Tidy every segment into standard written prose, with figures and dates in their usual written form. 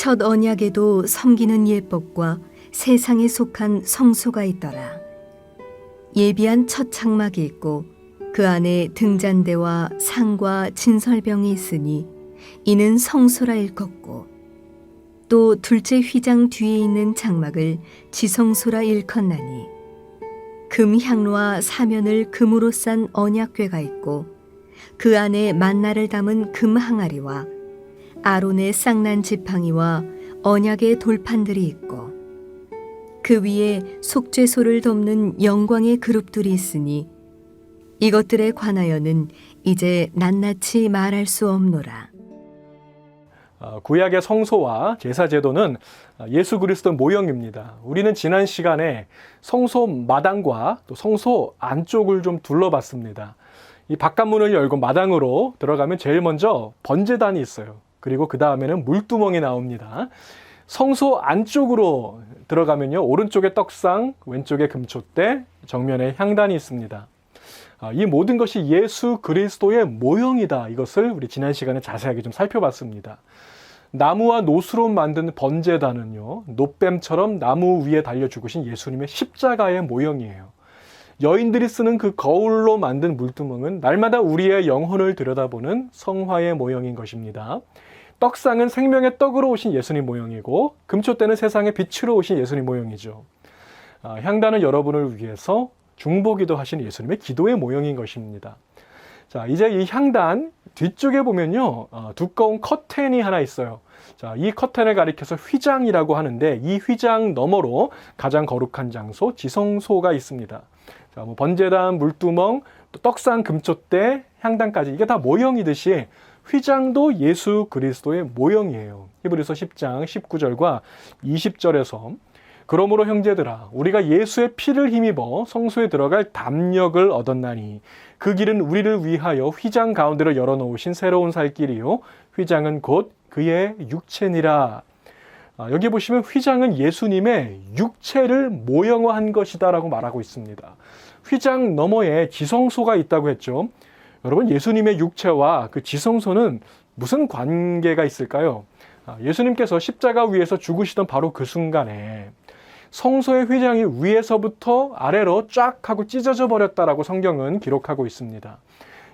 첫 언약에도 섬기는 예법과 세상에 속한 성소가 있더라. 예비한 첫 장막이 있고 그 안에 등잔대와 상과 진설병이 있으니 이는 성소라 일컫고, 또 둘째 휘장 뒤에 있는 장막을 지성소라 일컫나니 금 향로와 사면을 금으로 싼 언약궤가 있고 그 안에 만나를 담은 금 항아리와 아론의 쌍난 지팡이와 언약의 돌판들이 있고 그 위에 속죄소를 덮는 영광의 그룹들이 있으니 이것들에 관하여는 이제 낱낱이 말할 수 없노라. 구약의 성소와 제사제도는 예수 그리스도 모형입니다. 우리는 지난 시간에 성소 마당과 또 성소 안쪽을 좀 둘러봤습니다. 이 바깥문을 열고 마당으로 들어가면 제일 먼저 번제단이 있어요. 그리고 그 다음에는 물두멍이 나옵니다. 성소 안쪽으로 들어가면요, 오른쪽에 떡상, 왼쪽에 금촛대, 정면에 향단이 있습니다. 이 모든 것이 예수 그리스도의 모형이다. 이것을 우리 지난 시간에 자세하게 좀 살펴봤습니다. 나무와 노수로 만든 번제단은요, 노뱀처럼 나무 위에 달려 죽으신 예수님의 십자가의 모형이에요. 여인들이 쓰는 그 거울로 만든 물두멍은 날마다 우리의 영혼을 들여다보는 성화의 모형인 것입니다. 떡상은 생명의 떡으로 오신 예수님 모형이고, 금촛대는 세상의 빛으로 오신 예수님 모형이죠. 향단은 여러분을 위해서 중보기도 하신 예수님의 기도의 모형인 것입니다. 자, 이제 이 향단 뒤쪽에 보면요, 두꺼운 커튼이 하나 있어요. 자, 이 커튼을 가리켜서 휘장이라고 하는데, 이 휘장 너머로 가장 거룩한 장소, 지성소가 있습니다. 자, 뭐 번제단, 물두멍, 또 떡상, 금촛대, 향단까지 이게 다 모형이듯이 휘장도 예수 그리스도의 모형이에요. 히브리서 10장 19절과 20절에서 그러므로 형제들아, 우리가 예수의 피를 힘입어 성소에 들어갈 담력을 얻었나니 그 길은 우리를 위하여 휘장 가운데로 열어놓으신 새로운 살 길이요, 휘장은 곧 그의 육체니라. 여기 보시면 휘장은 예수님의 육체를 모형화한 것이다 라고 말하고 있습니다. 휘장 너머에 지성소가 있다고 했죠. 여러분, 예수님의 육체와 그 지성소는 무슨 관계가 있을까요? 예수님께서 십자가 위에서 죽으시던 바로 그 순간에 성소의 휘장이 위에서부터 아래로 쫙 하고 찢어져 버렸다라고 성경은 기록하고 있습니다.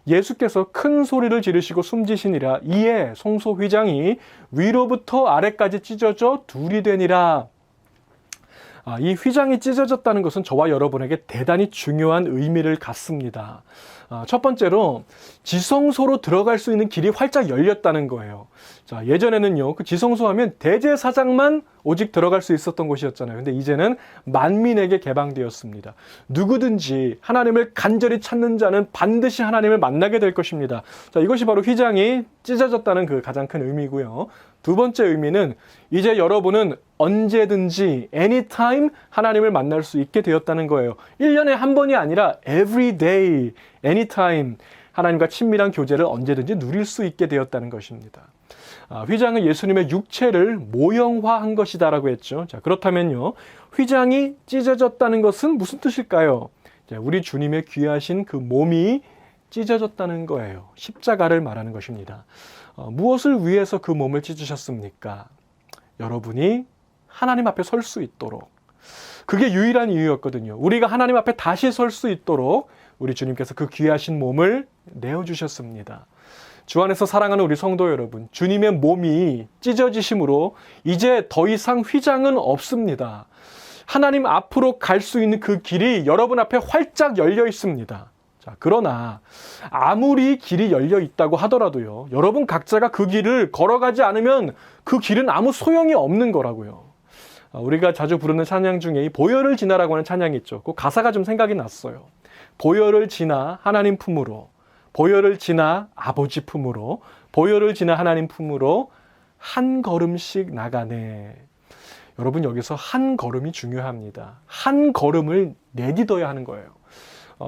예수께서 큰 소리를 지르시고 숨지시니라. 이에 성소 휘장이 위로부터 아래까지 찢어져 둘이 되니라. 이 휘장이 찢어졌다는 것은 저와 여러분에게 대단히 중요한 의미를 갖습니다. 첫 번째로 지성소로 들어갈 수 있는 길이 활짝 열렸다는 거예요. 자, 예전에는요, 그 지성소 하면 대제사장만 오직 들어갈 수 있었던 곳이었잖아요. 근데 이제는 만민에게 개방되었습니다. 누구든지 하나님을 간절히 찾는 자는 반드시 하나님을 만나게 될 것입니다. 자, 이것이 바로 휘장이 찢어졌다는 그 가장 큰 의미고요. 두 번째 의미는 이제 여러분은 언제든지 anytime 하나님을 만날 수 있게 되었다는 거예요. 1년에 한 번이 아니라 every day, anytime 하나님과 친밀한 교제를 언제든지 누릴 수 있게 되었다는 것입니다. 휘장은 예수님의 육체를 모형화한 것이다 라고 했죠. 자, 그렇다면요, 휘장이 찢어졌다는 것은 무슨 뜻일까요? 자, 우리 주님의 귀하신 그 몸이 찢어졌다는 거예요. 십자가를 말하는 것입니다. 무엇을 위해서 그 몸을 찢으셨습니까? 여러분이 하나님 앞에 설 수 있도록. 그게 유일한 이유였거든요. 우리가 하나님 앞에 다시 설 수 있도록 우리 주님께서 그 귀하신 몸을 내어주셨습니다. 주 안에서 사랑하는 우리 성도 여러분, 주님의 몸이 찢어지심으로 이제 더 이상 휘장은 없습니다. 하나님 앞으로 갈 수 있는 그 길이 여러분 앞에 활짝 열려 있습니다. 자, 그러나 아무리 길이 열려 있다고 하더라도요, 여러분 각자가 그 길을 걸어가지 않으면 그 길은 아무 소용이 없는 거라고요. 우리가 자주 부르는 찬양 중에 이 보혈을 지나라고 하는 찬양이 있죠. 그 가사가 좀 생각이 났어요. 보혈을 지나 하나님 품으로, 보혈을 지나 아버지 품으로, 보혈을 지나 하나님 품으로 한 걸음씩 나가네. 여러분, 여기서 한 걸음이 중요합니다. 한 걸음을 내딛어야 하는 거예요.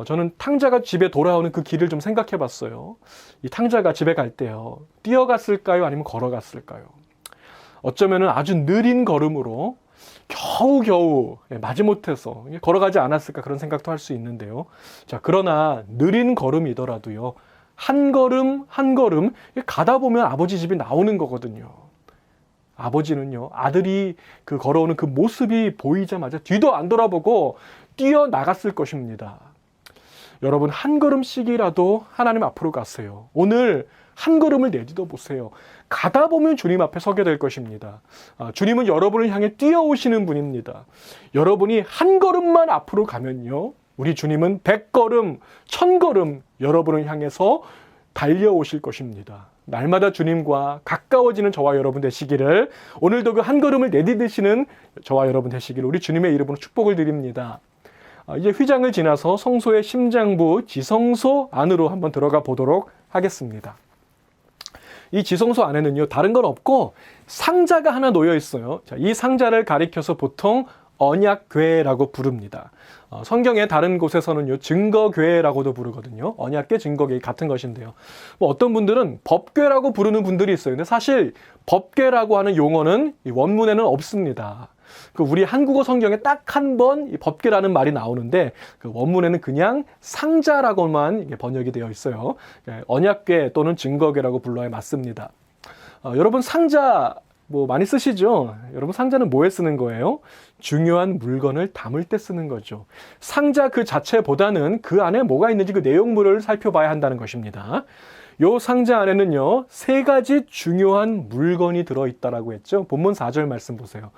저는 탕자가 집에 돌아오는 그 길을 좀 생각해 봤어요. 이 탕자가 집에 갈 때요, 뛰어갔을까요? 아니면 걸어갔을까요? 어쩌면 아주 느린 걸음으로 겨우겨우 마지못해서 걸어가지 않았을까, 그런 생각도 할 수 있는데요. 자, 그러나 느린 걸음이더라도요, 한 걸음 한 걸음 가다 보면 아버지 집이 나오는 거거든요. 아버지는요, 아들이 그 걸어오는 그 모습이 보이자마자 뒤도 안 돌아보고 뛰어나갔을 것입니다. 여러분, 한 걸음씩이라도 하나님 앞으로 가세요. 오늘 한 걸음을 내딛어 보세요. 가다 보면 주님 앞에 서게 될 것입니다. 주님은 여러분을 향해 뛰어오시는 분입니다. 여러분이 한 걸음만 앞으로 가면요, 우리 주님은 100걸음, 1000걸음 여러분을 향해서 달려오실 것입니다. 날마다 주님과 가까워지는 저와 여러분 되시기를, 오늘도 그 한 걸음을 내디디시는 저와 여러분 되시기를 우리 주님의 이름으로 축복을 드립니다. 이제 휘장을 지나서 성소의 심장부 지성소 안으로 한번 들어가 보도록 하겠습니다. 이 지성소 안에는요, 다른 건 없고 상자가 하나 놓여 있어요. 자, 이 상자를 가리켜서 보통 언약궤라고 부릅니다. 성경의 다른 곳에서는요, 증거궤라고도 부르거든요. 언약궤, 증거궤 같은 것인데요. 뭐 어떤 분들은 법궤라고 부르는 분들이 있어요. 근데 사실 법궤라고 하는 용어는 이 원문에는 없습니다. 그 우리 한국어 성경에 딱 한 번 법궤라는 말이 나오는데 그 원문에는 그냥 상자라고만 이게 번역이 되어 있어요. 언약궤 또는 증거궤라고 불러야 맞습니다. 여러분, 상자 뭐 많이 쓰시죠? 여러분, 상자는 뭐에 쓰는 거예요? 중요한 물건을 담을 때 쓰는 거죠. 상자 그 자체보다는 그 안에 뭐가 있는지 그 내용물을 살펴봐야 한다는 것입니다. 요 상자 안에는요, 3가지 중요한 물건이 들어있다라고 했죠. 본문 4절 말씀 보세요.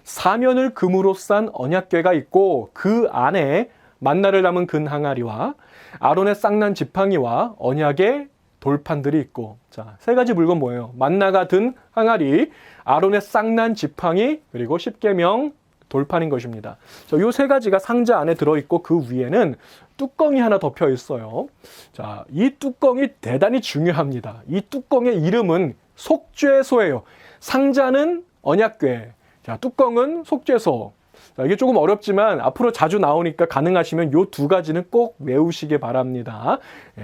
사면을 금으로 싼 언약궤가 있고 그 안에 만나를 담은 금 항아리와 아론의 쌍난 지팡이와 언약의 돌판들이 있고, 자, 3가지 물건 뭐예요? 만나가 든 항아리, 아론의 쌍난 지팡이, 그리고 십계명 돌판인 것입니다. 요 3가지가 상자 안에 들어있고 그 위에는 뚜껑이 하나 덮여 있어요. 자, 이 뚜껑이 대단히 중요합니다. 이 뚜껑의 이름은 속죄소예요. 상자는 언약궤, 자, 뚜껑은 속죄소. 자, 이게 조금 어렵지만 앞으로 자주 나오니까 가능하시면 요 2가지는 꼭 외우시기 바랍니다.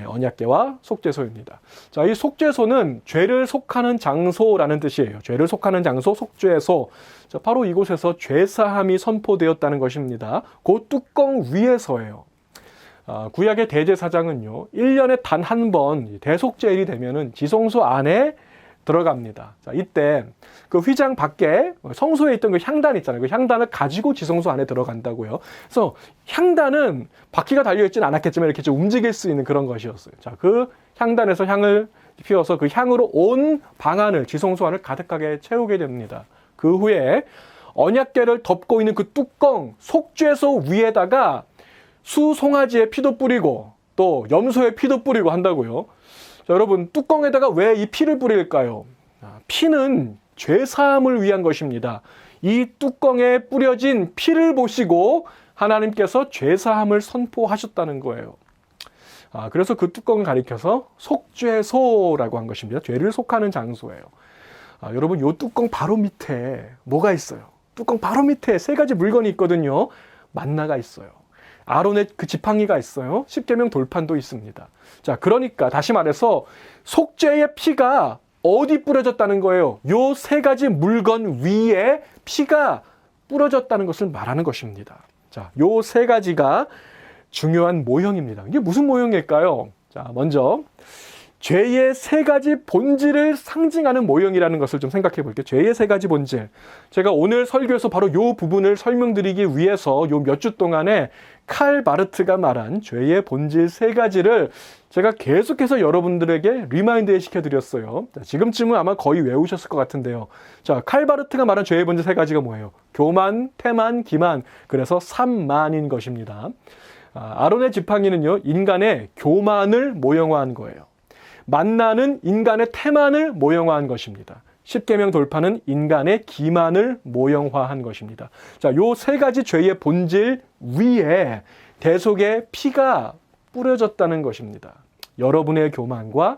언약궤와 속죄소입니다. 자, 이 속죄소는 죄를 속하는 장소라는 뜻이에요. 죄를 속하는 장소, 속죄소. 자, 바로 이곳에서 죄사함이 선포되었다는 것입니다. 그 뚜껑 위에서예요. 구약의 대제사장은요, 1년에 단 한 번 대속죄일이 되면은 지성소 안에 들어갑니다. 자, 이때 그 휘장 밖에 성소에 있던 그 향단 있잖아요. 그 향단을 가지고 지성소 안에 들어간다고요. 그래서 향단은 바퀴가 달려있지는 않았겠지만 이렇게 좀 움직일 수 있는 그런 것이었어요. 자, 그 향단에서 향을 피워서 그 향으로 온 방 안을, 지성소 안을 가득하게 채우게 됩니다. 그 후에 언약궤를 덮고 있는 그 뚜껑, 속죄소 위에다가 수송아지의 피도 뿌리고 또 염소의 피도 뿌리고 한다고요. 자, 여러분, 뚜껑에다가 왜 이 피를 뿌릴까요? 피는 죄사함을 위한 것입니다. 이 뚜껑에 뿌려진 피를 보시고 하나님께서 죄사함을 선포하셨다는 거예요. 그래서 그 뚜껑을 가리켜서 속죄소라고 한 것입니다. 죄를 속하는 장소예요. 여러분, 요 뚜껑 바로 밑에 뭐가 있어요? 뚜껑 바로 밑에 3가지 물건이 있거든요. 만나가 있어요. 아론의 그 지팡이가 있어요. 십계명 돌판도 있습니다. 자, 그러니까 다시 말해서 속죄의 피가 어디 뿌려졌다는 거예요? 요 3가지 물건 위에 피가 뿌려졌다는 것을 말하는 것입니다. 자, 요 3가지가 중요한 모형입니다. 이게 무슨 모형일까요? 자, 먼저 죄의 3가지 본질을 상징하는 모형이라는 것을 좀 생각해 볼게요. 죄의 3가지 본질. 제가 오늘 설교에서 바로 이 부분을 설명드리기 위해서 요 몇 주 동안에 칼 바르트가 말한 죄의 본질 3가지를 제가 계속해서 여러분들에게 리마인드 시켜드렸어요. 자, 지금쯤은 아마 거의 외우셨을 것 같은데요. 자, 칼 바르트가 말한 죄의 본질 3가지가 뭐예요? 교만, 태만, 기만. 그래서 3만인 것입니다. 아론의 지팡이는요, 인간의 교만을 모형화한 거예요. 만나는 인간의 태만을 모형화한 것입니다. 십계명 돌파는 인간의 기만을 모형화한 것입니다. 자, 요 3가지 죄의 본질 위에 대속의 피가 뿌려졌다는 것입니다. 여러분의 교만과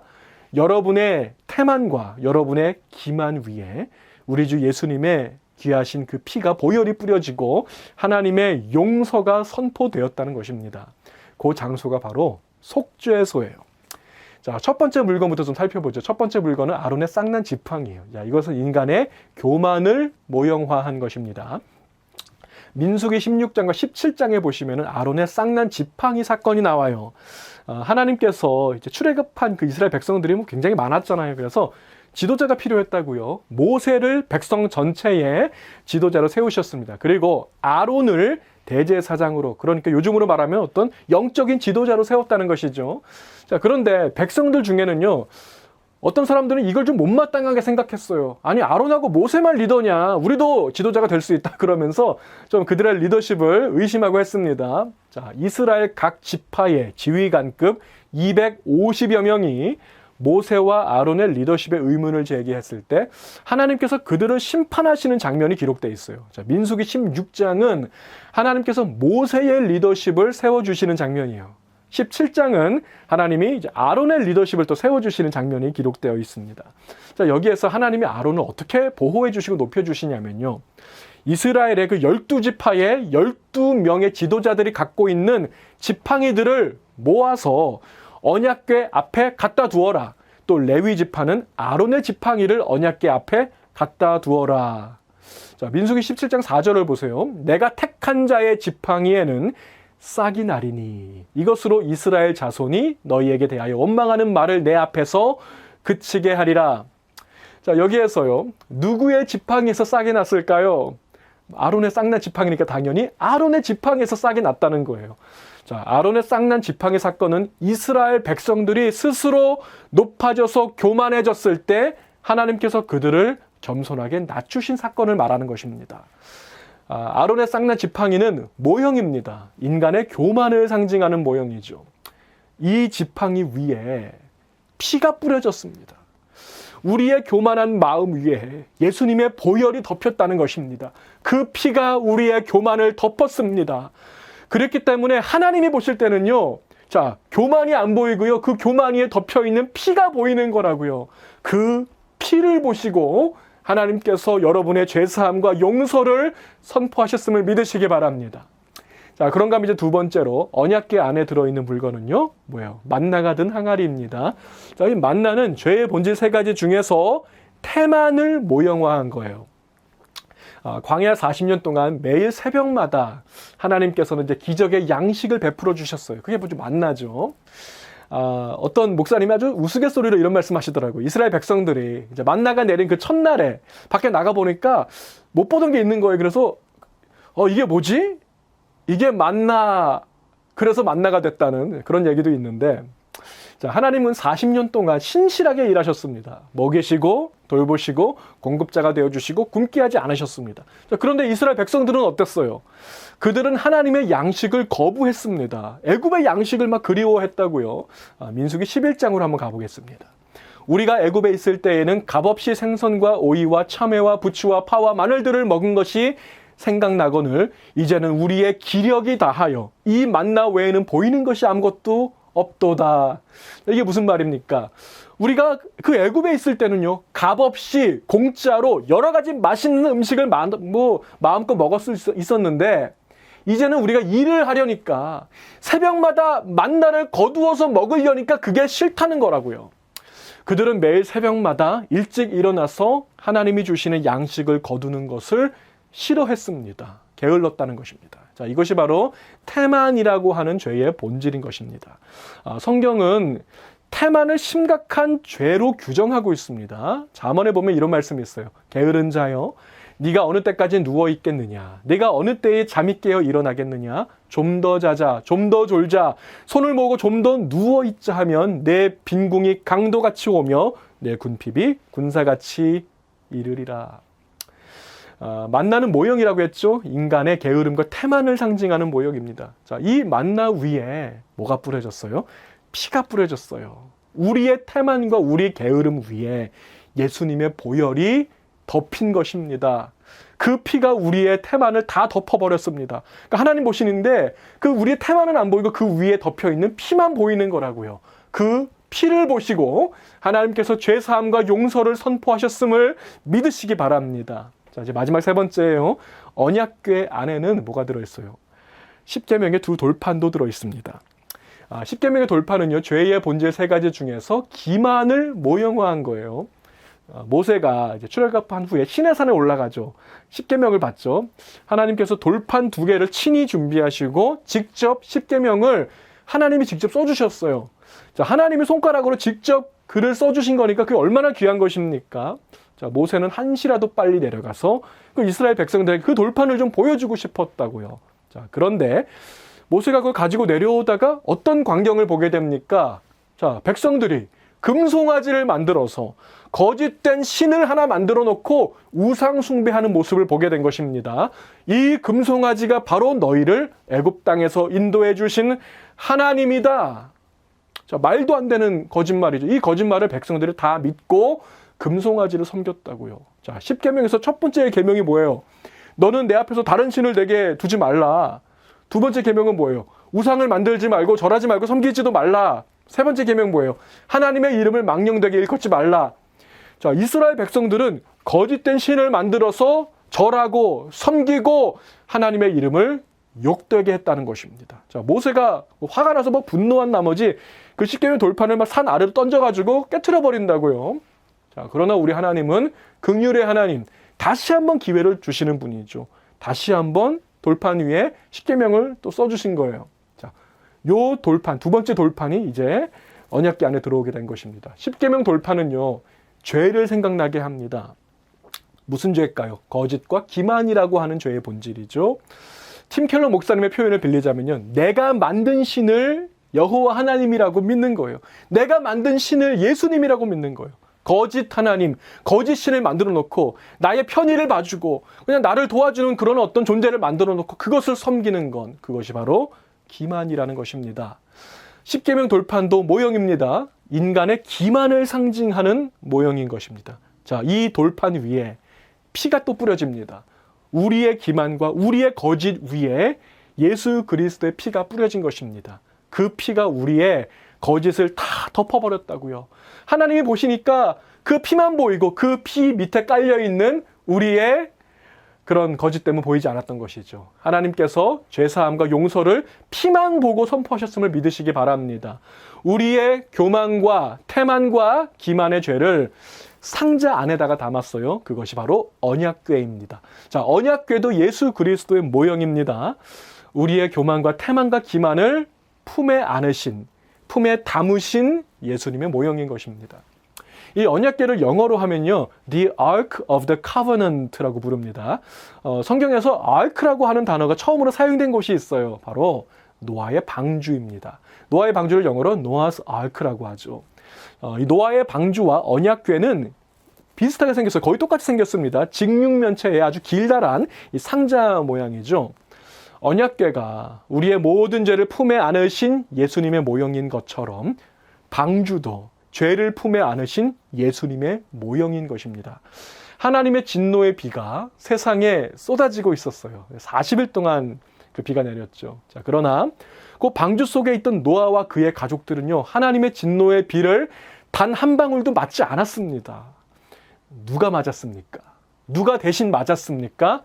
여러분의 태만과 여러분의 기만 위에 우리 주 예수님의 귀하신 그 피가 보혈이 뿌려지고 하나님의 용서가 선포되었다는 것입니다. 그 장소가 바로 속죄소예요. 자, 첫 번째 물건부터 좀 살펴보죠. 첫 번째 물건은 아론의 쌍난 지팡이에요. 자, 이것은 인간의 교만을 모형화한 것입니다. 민수기 16장과 17장에 보시면은 아론의 쌍난 지팡이 사건이 나와요. 하나님께서 이제 출애굽한 그 이스라엘 백성들이 굉장히 많았잖아요. 그래서 지도자가 필요했다고요. 모세를 백성 전체의 지도자로 세우셨습니다. 그리고 아론을 대제사장으로, 그러니까 요즘으로 말하면 어떤 영적인 지도자로 세웠다는 것이죠. 자, 그런데 백성들 중에는요, 어떤 사람들은 이걸 좀 못마땅하게 생각했어요. 아니, 아론하고 모세만 리더냐? 우리도 지도자가 될 수 있다. 그러면서 좀 그들의 리더십을 의심하고 했습니다. 자, 이스라엘 각 지파의 지휘관급 250여 명이 모세와 아론의 리더십에 의문을 제기했을 때 하나님께서 그들을 심판하시는 장면이 기록되어 있어요. 자, 민수기 16장은 하나님께서 모세의 리더십을 세워주시는 장면이에요. 17장은 하나님이 이제 아론의 리더십을 또 세워주시는 장면이 기록되어 있습니다. 자, 여기에서 하나님이 아론을 어떻게 보호해 주시고 높여 주시냐면요, 이스라엘의 그 12지파의 12명의 지도자들이 갖고 있는 지팡이들을 모아서 언약궤 앞에 갖다 두어라. 또 레위 지파는 아론의 지팡이를 언약궤 앞에 갖다 두어라. 자, 민수기 17장 4절을 보세요. 내가 택한 자의 지팡이에는 싹이 나리니 이것으로 이스라엘 자손이 너희에게 대하여 원망하는 말을 내 앞에서 그치게 하리라. 자, 여기에서요, 누구의 지팡이에서 싹이 났을까요? 아론의 싹난 지팡이니까 당연히 아론의 지팡이에서 싹이 났다는 거예요. 자, 아론의 싹난 지팡이 사건은 이스라엘 백성들이 스스로 높아져서 교만해졌을 때 하나님께서 그들을 겸손하게 낮추신 사건을 말하는 것입니다. 아론의 싹난 지팡이는 모형입니다. 인간의 교만을 상징하는 모형이죠. 이 지팡이 위에 피가 뿌려졌습니다. 우리의 교만한 마음 위에 예수님의 보혈이 덮였다는 것입니다. 그 피가 우리의 교만을 덮었습니다. 그랬기 때문에 하나님이 보실 때는요, 자, 교만이 안 보이고요, 그 교만 위에 덮여있는 피가 보이는 거라고요. 그 피를 보시고 하나님께서 여러분의 죄사함과 용서를 선포하셨음을 믿으시기 바랍니다. 자, 그런가 하면 이제 두 번째로 언약궤 안에 들어있는 물건은요, 뭐예요? 만나가 든 항아리입니다. 자, 이 만나는 죄의 본질 세 가지 중에서 태만을 모형화한 거예요. 광야 40년 동안 매일 새벽마다 하나님께서는 이제 기적의 양식을 베풀어 주셨어요. 그게 뭐죠? 만나죠. 어떤 목사님이 아주 우스갯소리로 이런 말씀 하시더라고요. 이스라엘 백성들이 이제 만나가 내린 그 첫날에 밖에 나가보니까 못 보던 게 있는 거예요. 그래서 이게 뭐지? 이게 만나, 그래서 만나가 됐다는 그런 얘기도 있는데, 자, 하나님은 40년 동안 신실하게 일하셨습니다. 먹이시고 돌보시고 공급자가 되어주시고 굶게 하지 않으셨습니다. 자, 그런데 이스라엘 백성들은 어땠어요? 그들은 하나님의 양식을 거부했습니다. 애굽의 양식을 막 그리워했다고요. 민수기 11장으로 한번 가보겠습니다. 우리가 애굽에 있을 때에는 값없이 생선과 오이와 참외와 부추와 파와 마늘들을 먹은 것이 생각나거늘 이제는 우리의 기력이 다하여 이 만나 외에는 보이는 것이 아무것도 없도다. 이게 무슨 말입니까? 우리가 그 애굽에 있을 때는요, 값없이 공짜로 여러 가지 맛있는 음식을 마음껏 먹을 수 있었는데, 이제는 우리가 일을 하려니까 새벽마다 만나를 거두어서 먹으려니까 그게 싫다는 거라고요. 그들은 매일 새벽마다 일찍 일어나서 하나님이 주시는 양식을 거두는 것을 싫어했습니다. 게을렀다는 것입니다. 자, 이것이 바로 태만이라고 하는 죄의 본질인 것입니다. 성경은 태만을 심각한 죄로 규정하고 있습니다. 잠언에 보면 이런 말씀이 있어요. 게으른 자여, 네가 어느 때까지 누워 있겠느냐? 네가 어느 때에 잠이 깨어 일어나겠느냐? 좀 더 자자, 좀 더 졸자, 손을 모으고 좀 더 누워 있자 하면 내 빈궁이 강도같이 오며 내 군핍이 군사같이 이르리라. 만나는 모형이라고 했죠. 인간의 게으름과 태만을 상징하는 모형입니다. 자, 이 만나 위에 뭐가 뿌려졌어요? 피가 뿌려졌어요. 우리의 태만과 우리 게으름 위에 예수님의 보혈이 덮인 것입니다. 그 피가 우리의 태만을 다 덮어버렸습니다. 그러니까 하나님 보시는데 그 우리의 태만은 안 보이고 그 위에 덮여있는 피만 보이는 거라고요. 그 피를 보시고 하나님께서 죄사함과 용서를 선포하셨음을 믿으시기 바랍니다. 자, 이제 마지막 세 번째예요. 언약궤 안에는 뭐가 들어있어요? 십계명의 두 돌판도 들어있습니다. 십계명의 돌판은요, 죄의 본질 세 가지 중에서 기만을 모형화한 거예요. 모세가 이제 출애굽한 후에 시내산에 올라가죠. 십계명을 받죠. 하나님께서 돌판 두 개를 친히 준비하시고 직접 십계명을 하나님이 직접 써주셨어요. 자, 하나님이 손가락으로 직접 글을 써주신 거니까 그게 얼마나 귀한 것입니까? 자, 모세는 한시라도 빨리 내려가서 그 이스라엘 백성들에게 그 돌판을 좀 보여주고 싶었다고요. 자, 그런데 모세가 그걸 가지고 내려오다가 어떤 광경을 보게 됩니까? 자, 백성들이 금송아지를 만들어서 거짓된 신을 하나 만들어 놓고 우상 숭배하는 모습을 보게 된 것입니다. 이 금송아지가 바로 너희를 애굽 땅에서 인도해 주신 하나님이다. 자, 말도 안 되는 거짓말이죠. 이 거짓말을 백성들이 다 믿고 금송아지를 섬겼다고요. 자, 10계명에서 첫 번째 계명이 뭐예요? 너는 내 앞에서 다른 신을 내게 두지 말라. 두 번째 계명은 뭐예요? 우상을 만들지 말고 절하지 말고 섬기지도 말라. 세 번째 계명 뭐예요? 하나님의 이름을 망령되게 일컫지 말라. 자, 이스라엘 백성들은 거짓된 신을 만들어서 절하고 섬기고 하나님의 이름을 욕되게 했다는 것입니다. 자, 모세가 화가 나서 막 분노한 나머지 그 10계명 돌판을 막 산 아래로 던져가지고 깨트려 버린다고요. 자, 그러나 우리 하나님은 긍휼의 하나님, 다시 한번 기회를 주시는 분이죠. 다시 한번 돌판 위에 10계명을 또 써주신 거예요. 자, 요 돌판, 두 번째 돌판이 이제 언약궤 안에 들어오게 된 것입니다. 10계명 돌판은요, 죄를 생각나게 합니다. 무슨 죄일까요? 거짓과 기만이라고 하는 죄의 본질이죠. 팀 켈러 목사님의 표현을 빌리자면요, 내가 만든 신을 여호와 하나님이라고 믿는 거예요. 내가 만든 신을 예수님이라고 믿는 거예요. 거짓 하나님, 거짓 신을 만들어 놓고 나의 편의를 봐주고 그냥 나를 도와주는 그런 어떤 존재를 만들어 놓고 그것을 섬기는 건, 그것이 바로 기만이라는 것입니다. 10계명 돌판도 모형입니다. 인간의 기만을 상징하는 모형인 것입니다. 자, 이 돌판 위에 피가 또 뿌려집니다. 우리의 기만과 우리의 거짓 위에 예수 그리스도의 피가 뿌려진 것입니다. 그 피가 우리의 거짓을 다 덮어버렸다고요. 하나님이 보시니까 그 피만 보이고 그 피 밑에 깔려있는 우리의 그런 거짓 때문에 보이지 않았던 것이죠. 하나님께서 죄사함과 용서를 피만 보고 선포하셨음을 믿으시기 바랍니다. 우리의 교만과 태만과 기만의 죄를 상자 안에다가 담았어요. 그것이 바로 언약궤입니다. 자, 언약궤도 예수 그리스도의 모형입니다. 우리의 교만과 태만과 기만을 품에 안으신, 품에 담으신 예수님의 모형인 것입니다. 이 언약궤를 영어로 하면요, The Ark of the Covenant라고 부릅니다. 성경에서 Ark라고 하는 단어가 처음으로 사용된 곳이 있어요. 바로 노아의 방주입니다. 노아의 방주를 영어로 Noah's Ark라고 하죠. 이 노아의 방주와 언약궤는 비슷하게 생겼어요. 거의 똑같이 생겼습니다. 직육면체의 아주 길다란 이 상자 모양이죠. 언약궤가 우리의 모든 죄를 품에 안으신 예수님의 모형인 것처럼 방주도 죄를 품에 안으신 예수님의 모형인 것입니다. 하나님의 진노의 비가 세상에 쏟아지고 있었어요. 40일 동안 그 비가 내렸죠. 자, 그러나 그 방주 속에 있던 노아와 그의 가족들은요, 하나님의 진노의 비를 단 한 방울도 맞지 않았습니다. 누가 맞았습니까? 누가 대신 맞았습니까?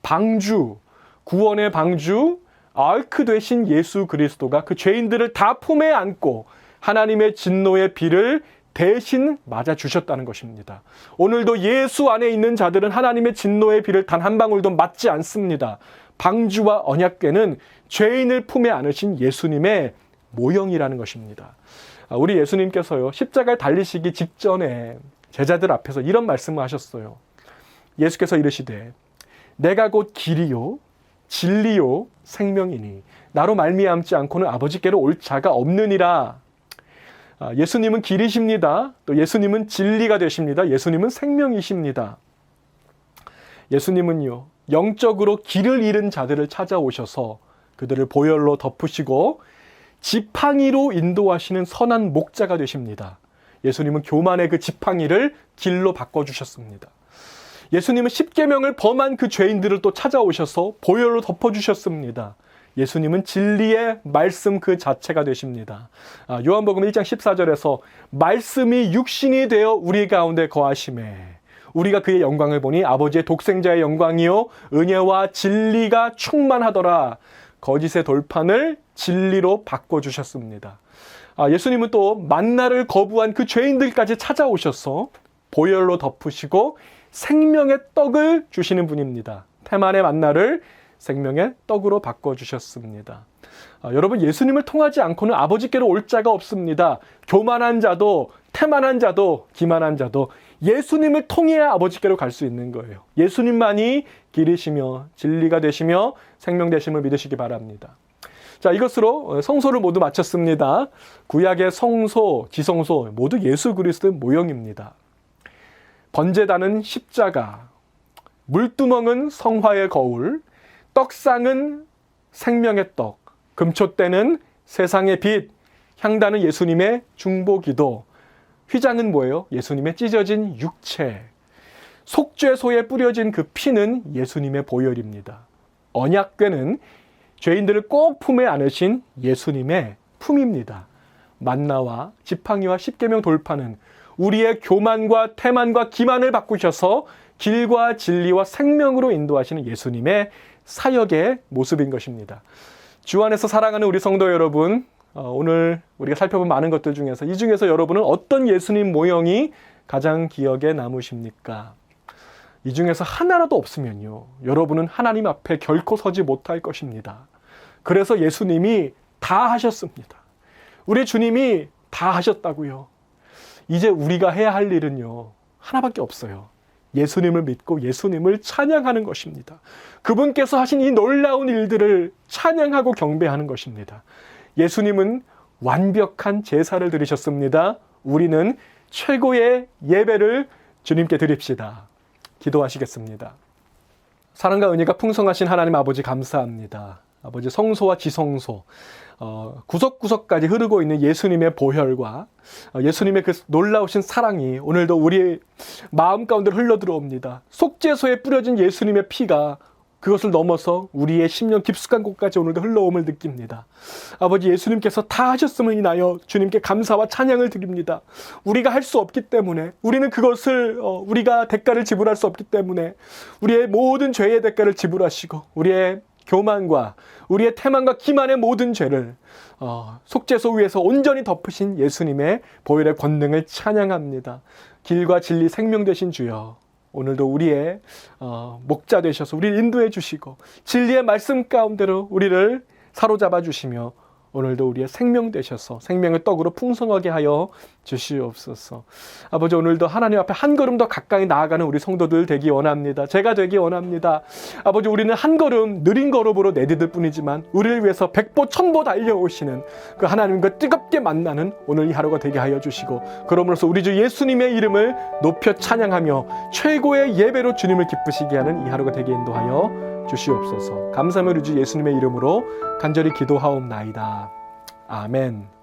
방주, 구원의 방주, 아크 되신 예수 그리스도가 그 죄인들을 다 품에 안고 하나님의 진노의 비를 대신 맞아주셨다는 것입니다. 오늘도 예수 안에 있는 자들은 하나님의 진노의 비를 단 한 방울도 맞지 않습니다. 방주와 언약궤는 죄인을 품에 안으신 예수님의 모형이라는 것입니다. 우리 예수님께서요, 십자가에 달리시기 직전에 제자들 앞에서 이런 말씀을 하셨어요. 예수께서 이르시되 내가 곧 길이요 진리요 생명이니 나로 말미암지 않고는 아버지께로 올 자가 없느니라. 예수님은 길이십니다. 또 예수님은 진리가 되십니다. 예수님은 생명이십니다. 예수님은요, 영적으로 길을 잃은 자들을 찾아오셔서 그들을 보혈로 덮으시고 지팡이로 인도하시는 선한 목자가 되십니다. 예수님은 교만의 그 지팡이를 길로 바꿔주셨습니다. 예수님은 십계명을 범한 그 죄인들을 또 찾아오셔서 보혈로 덮어주셨습니다. 예수님은 진리의 말씀 그 자체가 되십니다. 요한복음 1장 14절에서 말씀이 육신이 되어 우리 가운데 거하심에 우리가 그의 영광을 보니 아버지의 독생자의 영광이요 은혜와 진리가 충만하더라. 거짓의 돌판을 진리로 바꿔주셨습니다. 예수님은 또 만나를 거부한 그 죄인들까지 찾아오셔서 보혈로 덮으시고 생명의 떡을 주시는 분입니다. 태만의 만나를 생명의 떡으로 바꿔주셨습니다. 여러분, 예수님을 통하지 않고는 아버지께로 올 자가 없습니다. 교만한 자도 태만한 자도 기만한 자도 예수님을 통해야 아버지께로 갈 수 있는 거예요. 예수님만이 길이시며 진리가 되시며 생명 되심을 믿으시기 바랍니다. 자, 이것으로 성소를 모두 마쳤습니다. 구약의 성소, 지성소 모두 예수 그리스도의 모형입니다. 번제단은 십자가, 물두멍은 성화의 거울, 떡상은 생명의 떡, 금촛대는 세상의 빛, 향단은 예수님의 중보기도, 휘장은 뭐예요? 예수님의 찢어진 육체, 속죄소에 뿌려진 그 피는 예수님의 보혈입니다. 언약궤는 죄인들을 꼭 품에 안으신 예수님의 품입니다. 만나와 지팡이와 십계명 돌파는 우리의 교만과 태만과 기만을 바꾸셔서 길과 진리와 생명으로 인도하시는 예수님의 사역의 모습인 것입니다. 주 안에서 사랑하는 우리 성도 여러분, 오늘 우리가 살펴본 많은 것들 중에서 이 중에서 여러분은 어떤 예수님 모형이 가장 기억에 남으십니까? 이 중에서 하나라도 없으면요, 여러분은 하나님 앞에 결코 서지 못할 것입니다. 그래서 예수님이 다 하셨습니다. 우리 주님이 다 하셨다고요. 이제 우리가 해야 할 일은요, 하나밖에 없어요. 예수님을 믿고 예수님을 찬양하는 것입니다. 그분께서 하신 이 놀라운 일들을 찬양하고 경배하는 것입니다. 예수님은 완벽한 제사를 드리셨습니다. 우리는 최고의 예배를 주님께 드립시다. 기도하시겠습니다. 사랑과 은혜가 풍성하신 하나님 아버지 감사합니다. 아버지, 성소와 지성소, 구석구석까지 흐르고 있는 예수님의 보혈과 예수님의 그 놀라우신 사랑이 오늘도 우리의 마음 가운데 흘러들어옵니다. 속죄소에 뿌려진 예수님의 피가 그것을 넘어서 우리의 심령 깊숙한 곳까지 오늘도 흘러옴을 느낍니다. 아버지, 예수님께서 다 하셨음을 인하여 주님께 감사와 찬양을 드립니다. 우리가 할 수 없기 때문에, 우리는 그것을 우리가 대가를 지불할 수 없기 때문에 우리의 모든 죄의 대가를 지불하시고 우리의 교만과 우리의 태만과 기만의 모든 죄를 속죄소 위에서 온전히 덮으신 예수님의 보혈의 권능을 찬양합니다. 길과 진리 생명 되신 주여, 오늘도 우리의 목자 되셔서 우리를 인도해 주시고 진리의 말씀 가운데로 우리를 사로잡아 주시며 오늘도 우리의 생명 되셔서 생명의 떡으로 풍성하게 하여 주시옵소서. 아버지, 오늘도 하나님 앞에 한 걸음 더 가까이 나아가는 우리 성도들 되기 원합니다. 제가 되기 원합니다. 아버지, 우리는 한 걸음 느린 걸음으로 내디딜 뿐이지만 우리를 위해서 백보 천보 달려오시는 그 하나님과 뜨겁게 만나는 오늘 이 하루가 되게 하여 주시고, 그러므로서 우리 주 예수님의 이름을 높여 찬양하며 최고의 예배로 주님을 기쁘시게 하는 이 하루가 되게 인도하여 주시옵소서. 감사하며 우리 주 예수님의 이름으로 간절히 기도하옵나이다. 아멘.